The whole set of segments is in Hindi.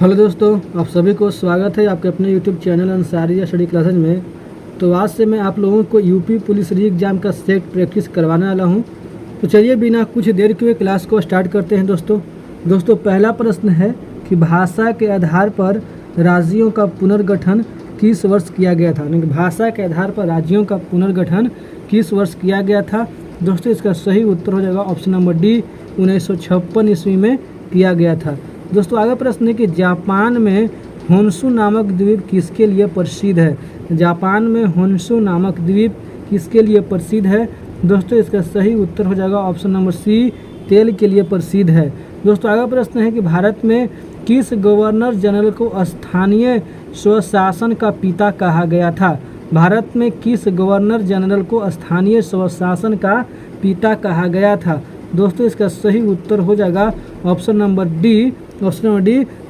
हेलो दोस्तों, आप सभी को स्वागत है आपके अपने YouTube channel Ansaria study classes में। तो आज से मैं आप लोगों को यूपी पुलिस री एग्ज़ाम का सेट प्रैक्टिस करवाने वाला हूं। तो चलिए बिना कुछ देर के क्लास को स्टार्ट करते हैं। दोस्तों पहला प्रश्न है कि भाषा के आधार पर राज्यों का पुनर्गठन किस वर्ष किया गया था। यानी कि भाषा के आधार पर राज्यों का पुनर्गठन किस वर्ष किया गया था। दोस्तों इसका सही उत्तर हो जाएगा ऑप्शन नंबर डी, 1956 ईस्वी में किया गया था। दोस्तों आगे प्रश्न है कि जापान में होन्शु नामक द्वीप किसके लिए प्रसिद्ध है। जापान में होन्शु नामक द्वीप किसके लिए प्रसिद्ध है। दोस्तों इसका सही उत्तर हो जाएगा ऑप्शन नंबर सी, तेल के लिए प्रसिद्ध है। दोस्तों आगे प्रश्न है कि भारत में किस गवर्नर जनरल को स्थानीय स्वशासन का पिता कहा गया था। भारत में किस गवर्नर जनरल को स्थानीय स्वशासन का पिता कहा गया था। दोस्तों इसका सही उत्तर हो जाएगा option number D,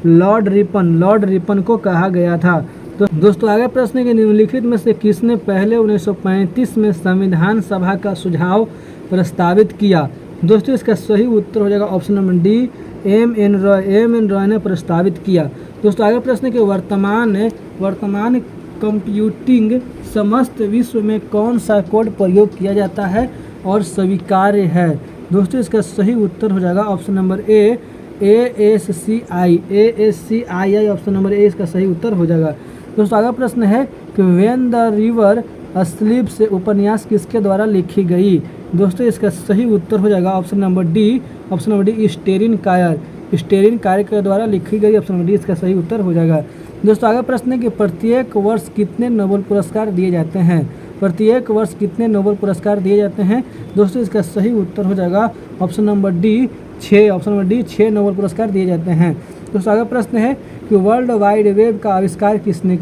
Lord Ripon को कहा गया था। तो दोस्तों आगे प्रश्न है कि निम्नलिखित में से किसने पहले 1935 में संविधान सभा का सुझाव प्रस्तावित किया। दोस्तों इसका सही उत्तर हो जाएगा option number D, M N Roy ने प्रस्तावित किया। दोस्तों आगे प्रश्न है कि वर्तमान कंप्यूटिंग समस्त विश्व में कौन सा कोड प्रयोग किया जाता है और स्वीकार्य है। दोस्तों इसका सही उत्तर हो जाएगा ऑप्शन नंबर ए, ASCII ऑप्शन नंबर ए इसका सही उत्तर हो जाएगा। दोस्तों आगे प्रश्न है कि व्हेन द रिवर स्लीप्स से उपन्यास किसके द्वारा लिखी गई। दोस्तों इसका सही उत्तर हो जाएगा ऑप्शन नंबर डी, स्टेरिन कायर के द्वारा लिखी गई। ऑप्शन नंबर डी इसका सही उत्तर हो जाएगा। दोस्तों आगे प्रश्न है कि प्रत्येक वर्ष कितने नोबेल पुरस्कार दिए जाते हैं। प्रत्येक वर्ष कितने नोबेल पुरस्कार दिए जाते हैं। दोस्तों इसका सही उत्तर हो जाएगा ऑप्शन नंबर डी, 6 नोबेल पुरस्कार दिए जाते हैं। दोस्तों आगे प्रश्न है कि वर्ल्ड वाइड वेब का आविष्कार किसने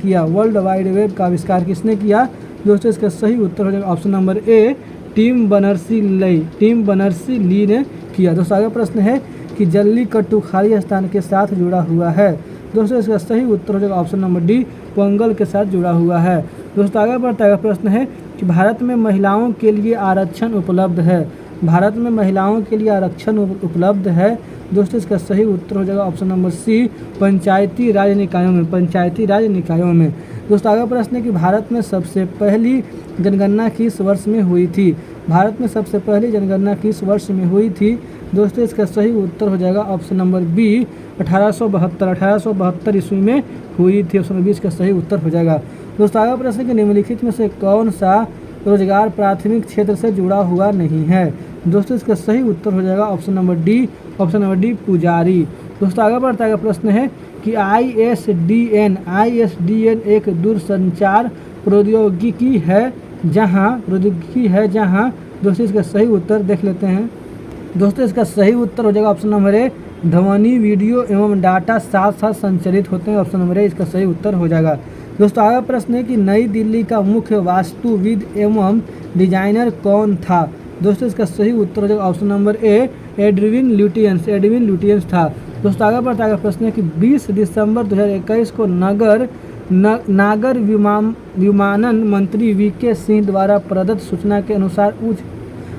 किया। दोस्तों इसका सही उत्तर हो जाएगा option number A, Tim Berners Lee ने किया। दोस्तों आगे प्रश्न है कि जल्लीकट्टू खाली स्थान के साथ जुड़ा हुआ है। दोस्तों इसका सही उत्तर हो जाएगा ऑप्शन नंबर डी, पोंगल के साथ जुड़ा हुआ है। दोस्तों आगे बढ़ता है प्रश्न है कि भारत में महिलाओं के लिए आरक्षण उपलब्ध है। दोस्तों इसका सही उत्तर हो जाएगा ऑप्शन नंबर सी, पंचायती राज निकायों में। दोस्तों आगे प्रश्न है कि भारत में सबसे पहली जनगणना किस वर्ष में हुई थी। दोस्तों इसका सही उत्तर हो जाएगा ऑप्शन नंबर बी, 1872 ईस्वी में हुई थी। ऑप्शन नंबर बी इसका सही उत्तर हो जाएगा। दोस्तों आगे प्रश्न कि निम्नलिखित में से कौन सा रोजगार प्राथमिक क्षेत्र से जुड़ा हुआ नहीं है। दोस्तों इसका सही उत्तर हो जाएगा ऑप्शन नंबर डी, पुजारी। दोस्तों आगे बढ़ता है प्रश्न है कि ISDN एक दूरसंचार प्रौद्योगिकी है जहां दोस्तों इसका सही उत्तर देख लेते हैं। दोस्तों इसका सही उत्तर हो जाएगा ऑप्शन नंबर ए, ध्वनि वीडियो एवं डाटा साथ साथ संचालित होते हैं। ऑप्शन नंबर ए इसका सही उत्तर हो जाएगा। दोस्तों आगे प्रश्न है कि नई दिल्ली का मुख्य वास्तुविद एवं डिजाइनर कौन था। दोस्तों इसका सही उत्तर हो जाएगा ऑप्शन नंबर ए, एडविन ल्यूटियंस था। दोस्तों आगे बढ़ता है प्रश्न है कि 20 दिसंबर 2021 को नागर विमानन मंत्री VK सिंह द्वारा प्रदत्त सूचना के अनुसार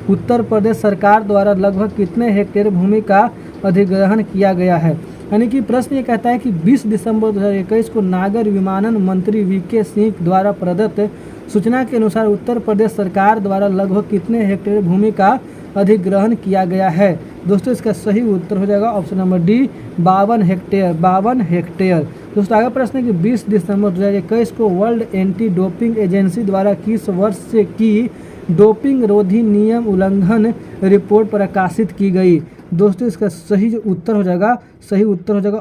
उत्तर प्रदेश सरकार द्वारा लगभग कितने हेक्टेयर भूमि का अधिग्रहण किया गया है। यानी कि प्रश्न ये कहता है कि 20 दिसंबर 2021 को नागर विमानन मंत्री VK सिंह द्वारा प्रदत्त सूचना के अनुसार उत्तर प्रदेश सरकार द्वारा लगभग कितने हेक्टेयर भूमि का अधिग्रहण किया गया है। दोस्तों इसका सही उत्तर हो जाएगा ऑप्शन नंबर डी, 52 हेक्टेयर। दोस्तों आगे प्रश्न है कि 20 दिसंबर 2021 को वर्ल्ड एंटी डोपिंग एजेंसी द्वारा किस वर्ष से की डोपिंग रोधी नियम उल्लंघन रिपोर्ट प्रकाशित की गई। दोस्तों इसका सही उत्तर हो जाएगा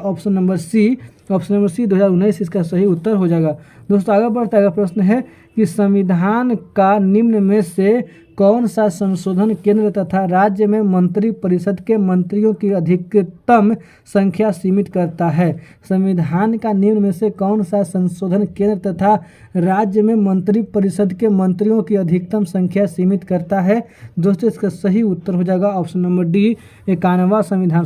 ऑप्शन नंबर सी, 2019 इसका सही उत्तर हो जाएगा। दोस्तों आगे बढ़ता है प्रश्न है कि संविधान का निम्न में से कौन सा संशोधन केंद्र तथा राज्य में मंत्री परिषद के मंत्रियों की अधिकतम संख्या सीमित करता है। संविधान का निम्न में से कौन सा संशोधन केंद्र तथा राज्य में मंत्री परिषद के मंत्रियों की अधिकतम संख्या सीमित करता है। दोस्तों इसका सही उत्तर हो जाएगा ऑप्शन नंबर डी, 91वां संविधान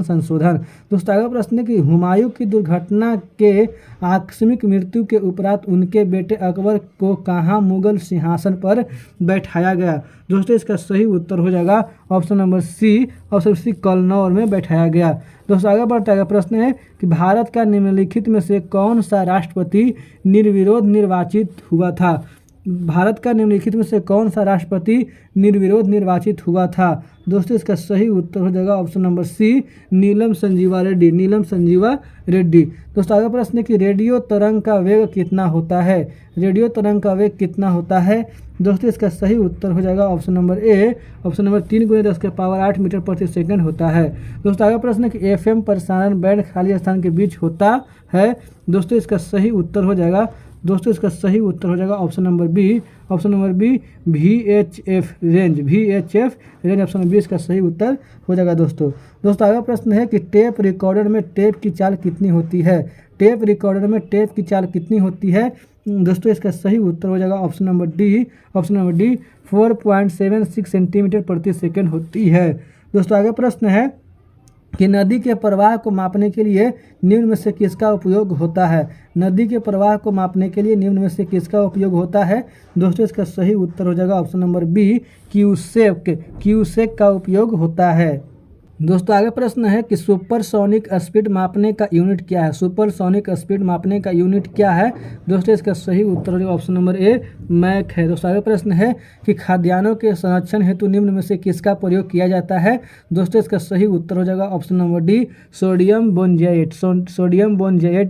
संशोधन। दोस्तों आगे प्रश्न है कि हुमायूं की दुर्घटना के आकस्मिक मृत्यु के उपरांत उनके बेटे अकबर को कहाँ मुगल सिंहासन पर बैठाया गया। दोस्तों इसका सही उत्तर हो जाएगा ऑप्शन नंबर सी कन्नौज में बैठाया गया। दोस्तों आगे बढ़ता है, प्रश्न है कि भारत का निम्नलिखित में से कौन सा राष्ट्रपति निर्विरोध निर्वाचित हुआ था। भारत का निम्नलिखित में से कौन सा राष्ट्रपति निर्विरोध निर्वाचित हुआ था। दोस्तों इसका सही उत्तर हो जाएगा ऑप्शन नंबर सी नीलम संजीवा रेड्डी। दोस्तों आगे प्रश्न है कि रेडियो तरंग का वेग कितना होता है। रेडियो तरंग का वेग कितना होता है। दोस्तों इसका सही उत्तर हो जाएगा ऑप्शन नंबर 3 × 10⁸ मीटर प्रति सेकंड होता है। दोस्तों आगे प्रश्न है कि FM प्रसारण बैंड खाली स्थान के बीच होता है। दोस्तों इसका सही उत्तर हो जाएगा option number B VHF range option number 20 का सही उत्तर हो जाएगा। दोस्तों आगे प्रश्न है कि टेप रिकॉर्डर में टेप की चाल कितनी होती है। टेप रिकॉर्डर में टेप की चाल कितनी होती है। दोस्तों इसका सही उत्तर हो जाएगा ऑप्शन नंबर डी 4.76 सेंटीमीटर प्रति सेकंड होती है। दोस्तों आगे प्रश्न है कि नदी के प्रवाह को मापने के लिए निम्न में से किसका उपयोग होता है। नदी के प्रवाह को मापने के लिए निम्न में से किसका उपयोग होता है। दोस्तों इसका सही उत्तर हो जाएगा ऑप्शन नंबर बी क्यूसेक का उपयोग होता है। दोस्तों आगे प्रश्न है कि सुपरसोनिक स्पीड मापने का यूनिट क्या है। सुपरसोनिक स्पीड मापने का यूनिट क्या है। दोस्तों इसका सही उत्तर हो जाएगा ऑप्शन नंबर ए मैक है। दोस्तों आगे प्रश्न है कि खाद्यान्नों के संरक्षण हेतु निम्न में से किसका प्रयोग किया जाता है। दोस्तों इसका सही उत्तर हो जाएगा option number D sodium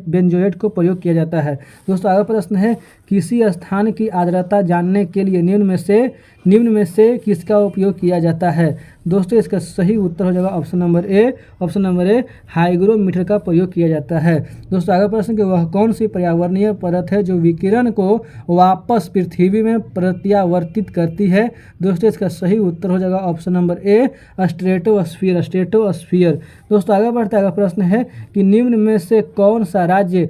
benzoate को प्रयोग किया जाता है। दोस्तों आगे प्रश्न है किसी स्थान की आर्द्रता जानने के लिए निम्न में से किसका उपयोग किया जाता है। दोस्तों इसका सही उत्तर हो जाएगा ऑप्शन नंबर ए हाइग्रोमीटर का प्रयोग किया जाता है। दोस्तों आगे प्रश्न कि वह कौन सी पर्यावरणीय परत है जो विकिरण को वापस पृथ्वी में प्रत्यावर्तित करती है। दोस्तों इसका सही उत्तर हो जाएगा ऑप्शन नंबर ए स्ट्रेटोस्फीयर। दोस्तों आगे बढ़ता है, प्रश्न है कि निम्न में से कौन सा राज्य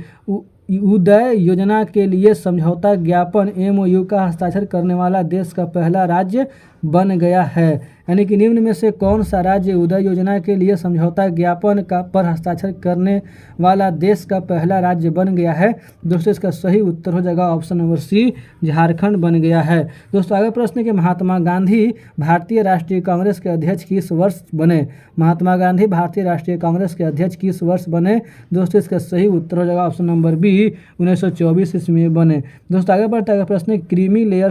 उदय योजना के लिए समझौता ज्ञापन MOU का हस्ताक्षर करने वाला देश का पहला राज्य बन गया है। यानी कि निम्न में से कौन सा राज्य उदय योजना के लिए समझौता ज्ञापन पर हस्ताक्षर करने वाला देश का पहला राज्य बन गया है। दोस्तों इसका सही उत्तर हो जाएगा ऑप्शन नंबर सी झारखंड बन गया है। दोस्तों आगे प्रश्न कि महात्मा गांधी भारतीय राष्ट्रीय कांग्रेस के अध्यक्ष किस वर्ष बने। महात्मा गांधी भारतीय राष्ट्रीय कांग्रेस के अध्यक्ष किस वर्ष बने। दोस्तों इसका सही उत्तर हो जाएगा ऑप्शन नंबर बी 1924 ईस्वी में बने। दोस्तों आगे बढ़ता है, प्रश्न क्रीमी लेयर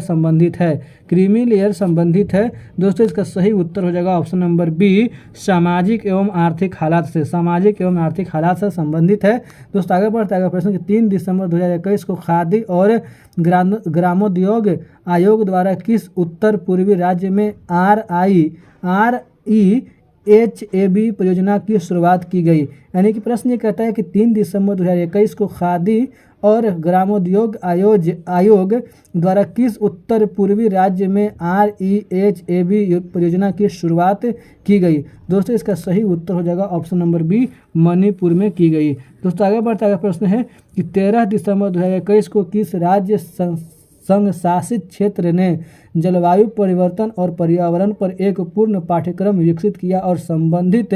संबंधित है। दोस्तों इसका सही उत्तर हो जाएगा ऑप्शन नंबर बी सामाजिक एवं आर्थिक हालात से संबंधित है। दोस्तों आगे बढ़ता है, प्रश्न 3 दिसंबर 2021 को खादी और ग्रामोद्योग आयोग द्वारा किस उत्तर पूर्वी राज्य में REHAB परियोजना की शुरुआत की गई। यानी कि प्रश्न ये कहता है कि 3 दिसंबर 2021 को खादी और ग्रामोद्योग आयोग द्वारा किस उत्तर पूर्वी राज्य में REHAB परियोजना की शुरुआत की गई। दोस्तों इसका सही उत्तर हो जाएगा ऑप्शन नंबर बी मणिपुर में की गई। दोस्तों आगे बढ़ता है, प्रश्न है कि 13 दिसंबर 2021 को किस राज्य संघ शासित क्षेत्र ने जलवायु परिवर्तन और पर्यावरण पर एक पूर्ण पाठ्यक्रम विकसित किया और संबंधित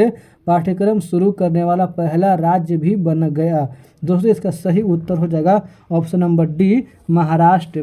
पाठ्यक्रम शुरू करने वाला पहला राज्य भी बन गया। दोस्तों इसका सही उत्तर हो जाएगा ऑप्शन नंबर डी महाराष्ट्र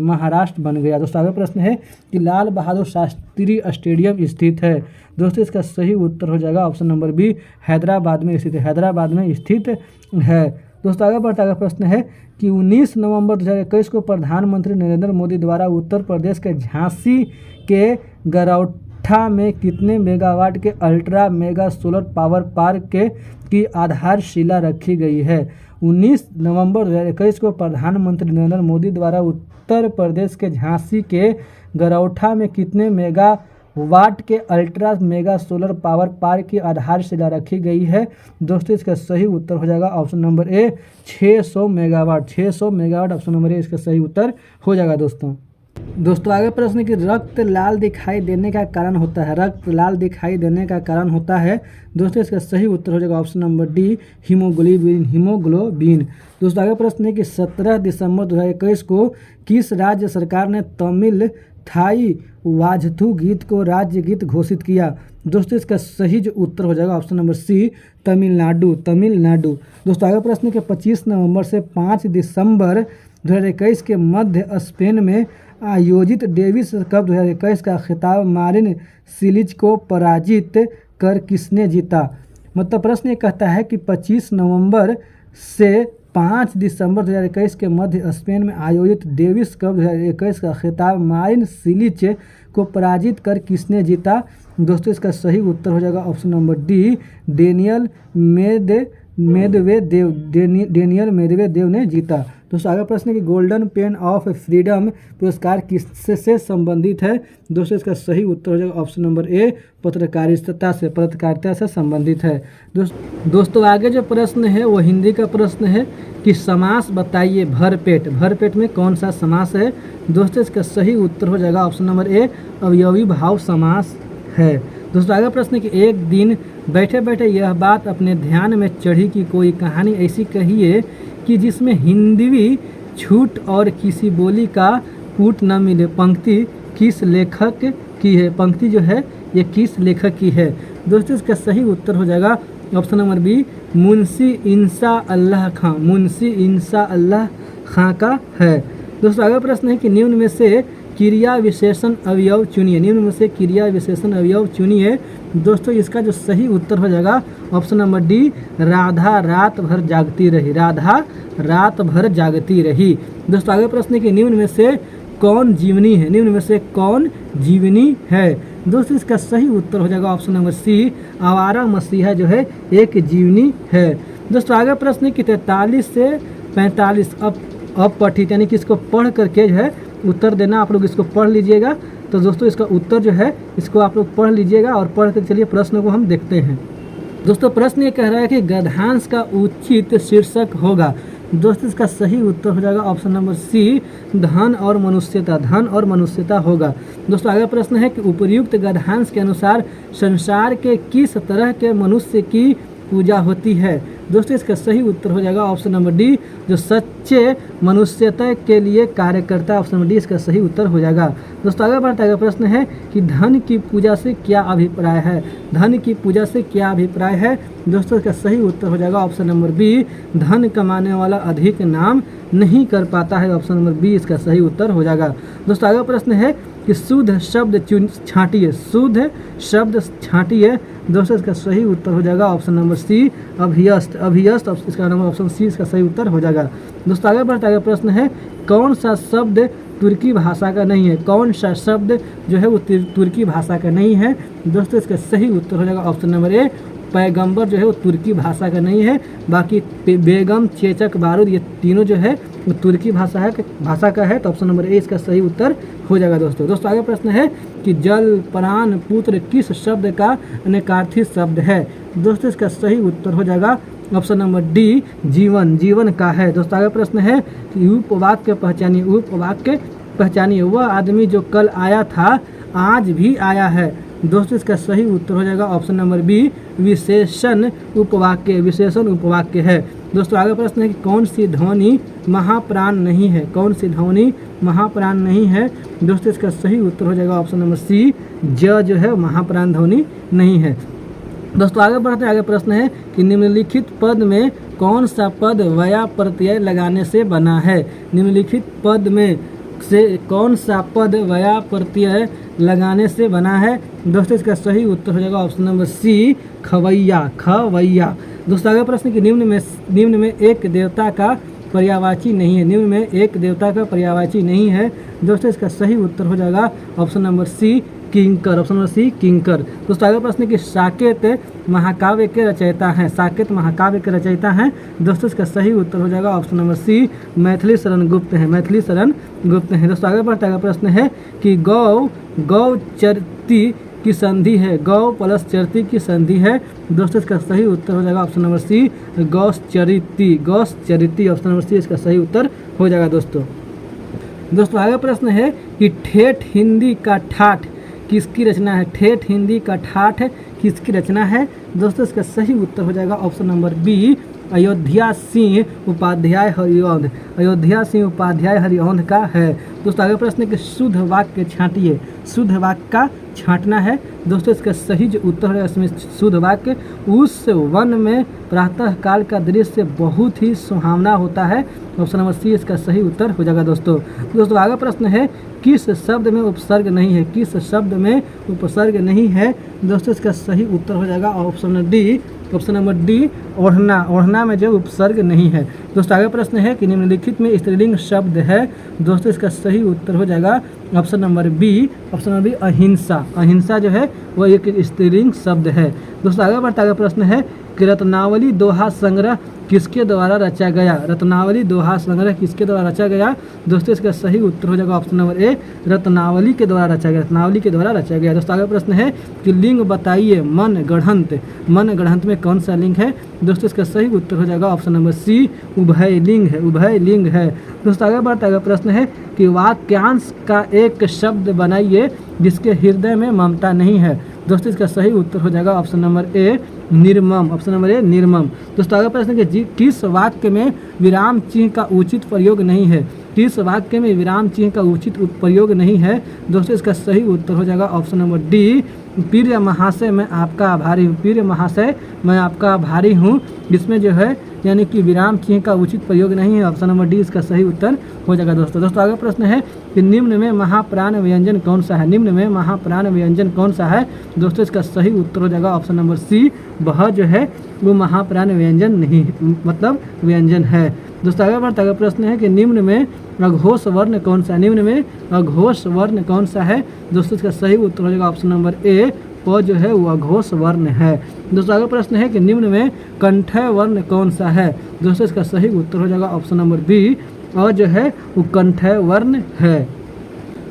बन गया। दोस्तों आगे प्रश्न है कि लाल बहादुर शास्त्री स्टेडियम स्थित है। दोस्तों इसका सही उत्तर हो जाएगा ऑप्शन नंबर बी हैदराबाद में स्थित है। दोस्तों आगे बढ़ता है, प्रश्न है कि 19 नवंबर 2021 को प्रधानमंत्री नरेंद्र मोदी द्वारा उत्तर प्रदेश के झांसी के गरौठा में कितने मेगावाट के ultra mega solar power park की आधारशिला रखी गई है। 19 नवंबर 2021 को प्रधानमंत्री नरेंद्र मोदी द्वारा उत्तर प्रदेश के झांसी के गरौठा में कितने मेगावाट के ultra mega solar power park की आधारशिला रखी गई है। दोस्तों इसका सही उत्तर हो जाएगा ऑप्शन नंबर ए 600 मेगावाट ऑप्शन नंबर ए इसका सही उत्तर हो जाएगा। दोस्तों आगे प्रश्न कि रक्त लाल दिखाई देने का कारण होता है। दोस्तों इसका सही उत्तर हो जाएगा ऑप्शन नंबर डी हीमोग्लोबिन। दोस्तों आगे प्रश्न है कि 17 दिसंबर 2021 को किस राज्य सरकार ने तमिल थाई वाजथू गीत को राज्य गीत घोषित किया। दोस्तों इसका सही जो उत्तर हो जाएगा option number C, Tamil Nadu. Tamil Nadu. दोस्तों आगे प्रश्न के 25 नवंबर से 5 दिसंबर 2021 के मध्य स्पेन में आयोजित डेविस कप 2021 का खिताब मारिन सिलिच को पराजित कर किसने जीता। मतलब प्रश्न ये कहता है कि 25 नवंबर से 5 दिसंबर 2021 के मध्य स्पेन में आयोजित डेविस कप 2021 का खिताब मारिन सिलिच को पराजित कर किसने जीता। दोस्तों इसका सही उत्तर हो जाएगा option number D, Daniel Medvedev ने जीता। दोस्तों आगे प्रश्न कि गोल्डन पेन ऑफ फ्रीडम पुरस्कार किससे संबंधित है। दोस्तों इसका सही उत्तर हो जाएगा ऑप्शन नंबर ए, पत्रकारिता से संबंधित है। दोस्तों आगे जो प्रश्न है वो हिंदी का प्रश्न है कि समास बताइए भरपेट। भरपेट में कौन सा समास है। दोस्तों इसका सही उत्तर हो जाएगा ऑप्शन नंबर ए, अवयवी भाव समास है। दोस्तों आगे प्रश्न कि एक दिन बैठे बैठे यह बात अपने ध्यान में चढ़ी कि कोई कहानी ऐसी कहिए कि जिसमें हिंदवी छूट और किसी बोली का कूट न मिले। पंक्ति किस लेखक की है। पंक्ति जो है ये किस लेखक की है। दोस्तों इसका सही उत्तर हो जाएगा ऑप्शन नंबर बी, मुंशी इंसा अल्लाह खां। मुंशी इंसा अल्लाह खां का है। दोस्तों आगे प्रश्न है कि निम्न में से क्रिया विशेषण अवयव चुनिए। निम्न में से क्रिया विशेषण अवयव चुनिए। दोस्तों इसका जो सही उत्तर हो जाएगा ऑप्शन नंबर डी, राधा रात भर जागती रही। राधा रात भर जागती रही। दोस्तों आगे प्रश्न है कि निम्न में से कौन जीवनी है। निम्न में से कौन जीवनी है। दोस्तों इसका सही उत्तर हो जाएगा ऑप्शन नंबर सी, आवारा मसीहा जो है एक जीवनी है। दोस्तों आगे प्रश्न है कि 43 से 45 अब पठित यानी कि इसको पढ़ करके जो है उत्तर देना। आप लोग इसको पढ़ लीजिएगा। तो दोस्तों इसका उत्तर जो है इसको आप लोग पढ़ लीजिएगा और पढ़ कर चलिए प्रश्न को हम देखते हैं। दोस्तों प्रश्न ये कह रहा है कि गद्यांश का उचित शीर्षक होगा। दोस्तों इसका सही उत्तर हो जाएगा ऑप्शन नंबर सी, धन और मनुष्यता। धन और मनुष्यता होगा। दोस्तों आगे प्रश्न है कि उपर्युक्त गद्यांश के अनुसार संसार के किस तरह के मनुष्य की पूजा होती है। दोस्तों इसका सही उत्तर हो जाएगा ऑप्शन नंबर डी, जो सच्चे मनुष्यता के लिए कार्य करता है। ऑप्शन नंबर डी इसका सही उत्तर हो जाएगा। दोस्तों आगे बढ़ता है प्रश्न है कि धन की पूजा से क्या अभिप्राय है। धन की पूजा से क्या अभिप्राय है। दोस्तों इसका सही उत्तर हो जाएगा ऑप्शन नंबर बी, धन कमाने वाला अधिक नाम नहीं कर पाता है। ऑप्शन नंबर बी इसका सही उत्तर हो जाएगा। दोस्तों आगे प्रश्न है कि शुद्ध शब्द छांटिए। शुद्ध शब्द छांटिए। दोस्तों इसका सही उत्तर हो जाएगा ऑप्शन नंबर सी, अभियस्त। अभियस्त इसका नंबर ऑप्शन सी इसका सही उत्तर हो जाएगा। दोस्तों आगे बढ़ता है प्रश्न है कौन सा शब्द तुर्की भाषा का नहीं है। कौन सा शब्द जो है वो तुर्की भाषा का नहीं है। दोस्तों इसका सही उत्तर हो जाएगा ऑप्शन नंबर ए, पैगंबर जो है वो तुर्की भाषा का नहीं है। बाकी बेगम, चेचक, बारूद ये तीनों जो है वो तुर्की भाषा का है। तो ऑप्शन नंबर ए इसका सही उत्तर हो जाएगा। दोस्तों आगे प्रश्न है कि जल, प्राण, पुत्र किस शब्द का अनेकार्थी शब्द है। दोस्तों इसका सही उत्तर हो जाएगा ऑप्शन नंबर डी, जीवन। जीवन का है। दोस्तों आगे प्रश्न है कि उपवाक्य पहचानिए। उपवाक्य पहचानिए। वह आदमी जो कल आया था आज भी आया है। दोस्तों इसका सही उत्तर हो जाएगा ऑप्शन नंबर बी, विशेषण उपवाक्य। विशेषण उपवाक्य है। दोस्तों आगे प्रश्न है कि कौन सी ध्वनि महाप्राण नहीं है। कौन सी ध्वनि महाप्राण नहीं है। दोस्तों इसका सही उत्तर हो जाएगा ऑप्शन नंबर सी, ज जो है महाप्राण ध्वनि नहीं है। दोस्तों आगे बढ़ते हैं। आगे प्रश्न है कि निम्नलिखित पद में कौन सा पद वया प्रत्यय लगाने से बना है। निम्नलिखित पद में से कौन सा पद वया प्रत्यय लगाने से बना है। दोस्तों इसका सही उत्तर हो जाएगा ऑप्शन नंबर सी, खवैया। खवैया। दोस्तों आगे प्रश्न कि निम्न में एक देवता का पर्यायवाची नहीं है। निम्न में एक देवता का पर्यायवाची नहीं है। दोस्तों इसका सही उत्तर हो जाएगा ऑप्शन नंबर सी, किंकर। ऑप्शन नंबर सी, किंकर। दोस्तों आगे प्रश्न कि साकेत महाकाव्य के रचयिता हैं। साकेत महाकाव्य के रचयिता हैं। दोस्तों इसका सही उत्तर हो जाएगा ऑप्शन नंबर सी, मैथिली शरण गुप्त हैं। मैथिली शरण गुप्त हैं। दोस्तों आगे बढ़ता है प्रश्न है कि गौ चरती की संधि है। गौ प्लस चरती की संधि है। दोस्तों इसका सही उत्तर हो जाएगा ऑप्शन नंबर सी, गौश्चरिती। गौश्चरिती। ऑप्शन नंबर सी इसका सही उत्तर हो जाएगा। दोस्तों आगे प्रश्न है कि ठेठ हिंदी का ठाठ किसकी रचना है। ठेठ हिंदी का ठाठ किसकी रचना है। दोस्तों इसका सही उत्तर हो जाएगा option number B, Ayodhya Singh Upadhyay Hariaudh, Ayodhya Singh Upadhyay Hariaudh का है। दोस्तों आगे प्रश्न है कि शुद्ध वाक्य छांटिए, शुद्ध वाक्य का छांटना है। दोस्तों इसका सही जो उत्तर है इसमें शुद्ध वाक्य, उस वन में प्रातः काल का दृश्य बहुत ही सुहावना होता है। ऑप्शन नंबर सी इसका सही उत्तर हो जाएगा। दोस्तों आगे प्रश्न है किस शब्द में उपसर्ग नहीं है, किस शब्द में उपसर्ग नहीं है। दोस्तों इसका सही उत्तर हो जाएगा ऑप्शन नंबर डी ओढ़ना, ओढ़ना में जो उपसर्ग नहीं है। दोस्तों आगे प्रश्न है कि निम्नलिखित में स्त्रीलिंग शब्द है। दोस्तों इसका सही उत्तर हो जाएगा ऑप्शन नंबर बी अहिंसा, अहिंसा जो है वो एक स्त्रीलिंग शब्द है। दोस्तों आगे बढ़ता आगे प्रश्न है कि रत्नावली दोहा संग्रह किसके द्वारा रचा गया, रत्नावली दोहा संग्रह किसके द्वारा रचा गया। दोस्तों इसका सही उत्तर हो जाएगा ऑप्शन नंबर ए रत्नावली के द्वारा रचा गया, रत्नावली के द्वारा रचा गया। दोस्तों आगे प्रश्न है कि लिंग बताइए मन गढ़ंत, मन गढ़ंत में कौन सा लिंग है। दोस्तों इसका सही उत्तर हो जाएगा ऑप्शन नंबर सी उभय लिंग है, उभय लिंग है। दोस्तों आगे बढ़ता है प्रश्न है कि वाक्यांश का एक शब्द बनाइए जिसके हृदय में ममता नहीं है। दोस्तों इसका सही उत्तर हो जाएगा ऑप्शन नंबर ए निर्मम, ऑप्शन नंबर ए निर्मम। दोस्तों आगे प्रश्न है कि किस वाक्य में विराम चिन्ह का उचित प्रयोग नहीं है, किस वाक्य में विराम चिन्ह का उचित प्रयोग नहीं है। दोस्तों इसका सही उत्तर हो जाएगा ऑप्शन नंबर डी प्रिय महाशय मैं आपका आभारी हूँ, प्रिय महाशय मैं आपका आभारी हूँ, जिसमें जो है यानी कि विराम चिन्ह का उचित प्रयोग नहीं है। ऑप्शन नंबर डी इसका सही उत्तर हो जाएगा। दोस्तों आगे प्रश्न है कि निम्न में महाप्राण व्यंजन कौन सा है, निम्न में महाप्राण व्यंजन कौन सा है। दोस्तों इसका सही उत्तर हो जाएगा ऑप्शन नंबर सी वह जो है वो महाप्राण व्यंजन नहीं मतलब व्यंजन है। दोस्तों आगे बढ़ता है प्रश्न है कि निम्न में अघोष वर्ण कौन सा है, निम्न में अघोष वर्ण कौन सा है। दोस्तों इसका सही उत्तर हो जाएगा ऑप्शन नंबर ए प जो है वो अघोष वर्ण है। दोस्तों आगे प्रश्न है कि निम्न में कंठय वर्ण कौन सा है। दोस्तों इसका सही उत्तर हो जाएगा ऑप्शन नंबर बी और जो है वो कंठय वर्ण है।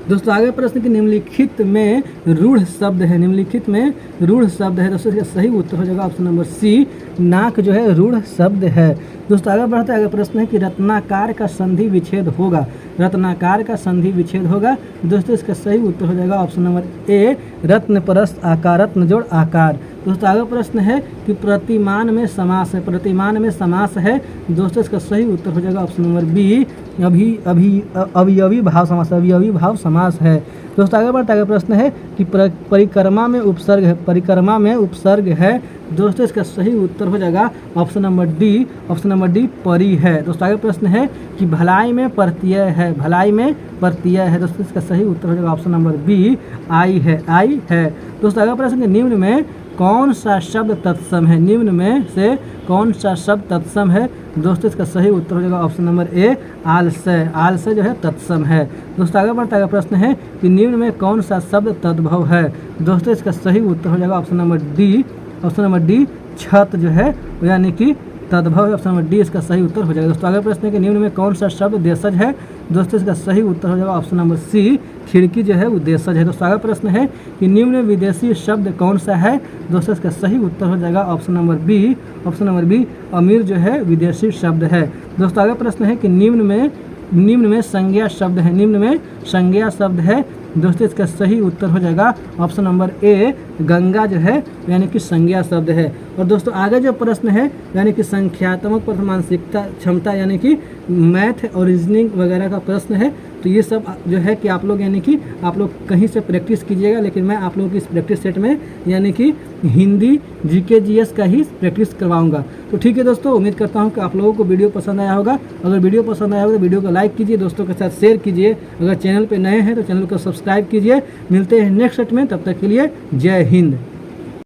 दोस्तों आगे प्रश्न कि निम्नलिखित में रूढ़ शब्द है, निम्नलिखित में रूढ़ शब्द है। दोस्तों इसका सही उत्तर हो जाएगा ऑप्शन नंबर सी नाक जो है रूढ़ शब्द है। दोस्तों आगे बढ़ता है प्रश्न है कि रत्नाकार का संधि विच्छेद होगा, रत्नाकार का संधि विच्छेद होगा। दोस्तों इसका सही उत्तर हो जाएगा ऑप्शन नंबर ए रत्न परस्त आकार, रत्न जोड़ आकार। दोस्तों आगे प्रश्न है कि प्रतिमान में समास है, प्रतिमान में समास है। दोस्तों इसका सही उत्तर हो जाएगा ऑप्शन नंबर बी अवयवी भाव समास, अवयवी भाव समास है। दोस्तों आगे बढ़ता है प्रश्न है कि परिक्रमा में उपसर्ग है, परिक्रमा में उपसर्ग है। दोस्तों इसका सही उत्तर हो जाएगा ऑप्शन नंबर डी परी है। दोस्तों आगे प्रश्न है कि भलाई में प्रत्यय है, भलाई में प्रत्यय है। दोस्तों इसका सही उत्तर हो जाएगा ऑप्शन नंबर बी आई है, आई है। दोस्तों आगे प्रश्न निम्न में कौन सा शब्द तत्सम है, निम्न में से कौन सा शब्द तत्सम है। दोस्तों इसका सही उत्तर हो जाएगा ऑप्शन नंबर ए आलस्य, आलस्य जो है तत्सम है। दोस्तों आगे बढ़ता है प्रश्न है कि निम्न में कौन सा शब्द तद्भव है। दोस्तों इसका सही उत्तर हो जाएगा ऑप्शन नंबर डी छत जो है यानी कि तद्भव है। ऑप्शन नंबर डी इसका सही उत्तर हो जाएगा। दोस्तों आगे प्रश्न है कि निम्न में कौन सा शब्द देशज है। दोस्तों इसका सही उत्तर हो जाएगा ऑप्शन नंबर सी खिड़की जो है वो देशज है। दोस्तों आगे प्रश्न है कि निम्न विदेशी शब्द कौन सा है। दोस्तों इसका सही उत्तर हो जाएगा ऑप्शन नंबर बी अमीर जो है विदेशी शब्द है। दोस्तों आगे प्रश्न है कि निम्न में संज्ञा शब्द है, निम्न में संज्ञा शब्द है। दोस्तों इसका सही उत्तर हो जाएगा ऑप्शन नंबर ए गंगा जो है यानी कि संज्ञा शब्द है। और दोस्तों आगे जो प्रश्न है यानी कि संख्यात्मक मानसिकता क्षमता यानी कि मैथ और रीजनिंग वगैरह का प्रश्न है। तो ये सब जो है कि आप लोग यानी कि आप लोग कहीं से प्रैक्टिस कीजिएगा, लेकिन मैं आप लोगों की इस प्रैक्टिस सेट में यानी कि हिंदी जीके जीएस का ही प्रैक्टिस करवाऊंगा। तो ठीक है दोस्तों, उम्मीद करता हूं कि आप लोगों को वीडियो पसंद आया होगा। अगर वीडियो पसंद आया होगा तो वीडियो को लाइक कीजिए, दोस्तों के साथ शेयर कीजिए। अगर चैनल पर नए हैं तो चैनल को सब्सक्राइब कीजिए। मिलते हैं नेक्स्ट सेट में, तब तक के लिए जय हिंद।